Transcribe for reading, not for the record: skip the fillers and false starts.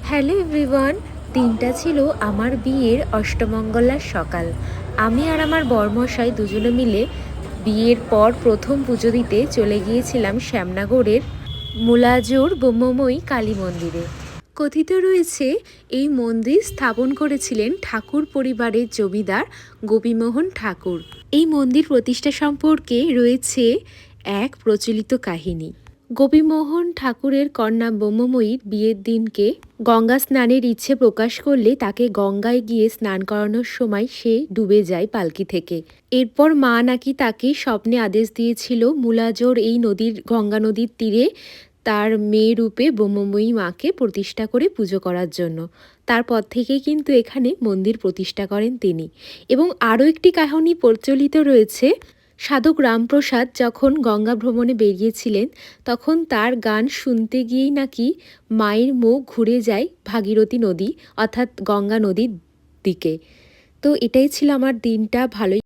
Hello everyone. দিনটা ছিল আমার বিয়ের অষ্টমঙ্গলার সকাল। আমি আর আমার বরমশাই দুজনে মিলে বিয়ের পর প্রথম পুজো দিতে চলে গিয়েছিলাম শ্যামনগরের মুলাজোর ব্রহ্মময়ী কালী মন্দিরে। কথিত রয়েছে এই মন্দির স্থাপন করেছিলেন ঠাকুর পরিবারের জমিদার গোপীমোহন ঠাকুর। এই মন্দির প্রতিষ্ঠা সম্পর্কে রয়েছে এক প্রচলিত কাহিনী। গোপীমোহন ঠাকুরের কন্যা ব্রহ্মময়ীর বিয়ের দিনকে গঙ্গা স্নানের ইচ্ছে প্রকাশ করলে তাকে গঙ্গায় গিয়ে স্নান করানোর সময় সে ডুবে যায় পালকি থেকে। এরপর মা নাকি তাকে স্বপ্নে আদেশ দিয়েছিল মুলাজোর এই নদীর গঙ্গা নদীর তীরে তার মেয়ে রূপে ব্রহ্মময়ী মাকে প্রতিষ্ঠা করে পুজো করার জন্য। তারপর থেকেই কিন্তু এখানে মন্দির প্রতিষ্ঠা করেন তিনি। এবং আরও একটি কাহিনী প্রচলিত রয়েছে। সাধক রামপ্রসাদ যখন গঙ্গা ভ্রমণে বেরিয়েছিলেন তখন তার গান শুনতে গিয়েই নাকি মায়ের মুখ ঘুরে যায় ভাগীরথী নদী অর্থাৎ গঙ্গা নদীর দিকে। তো এটাই ছিল আমার দিনটা। ভালোই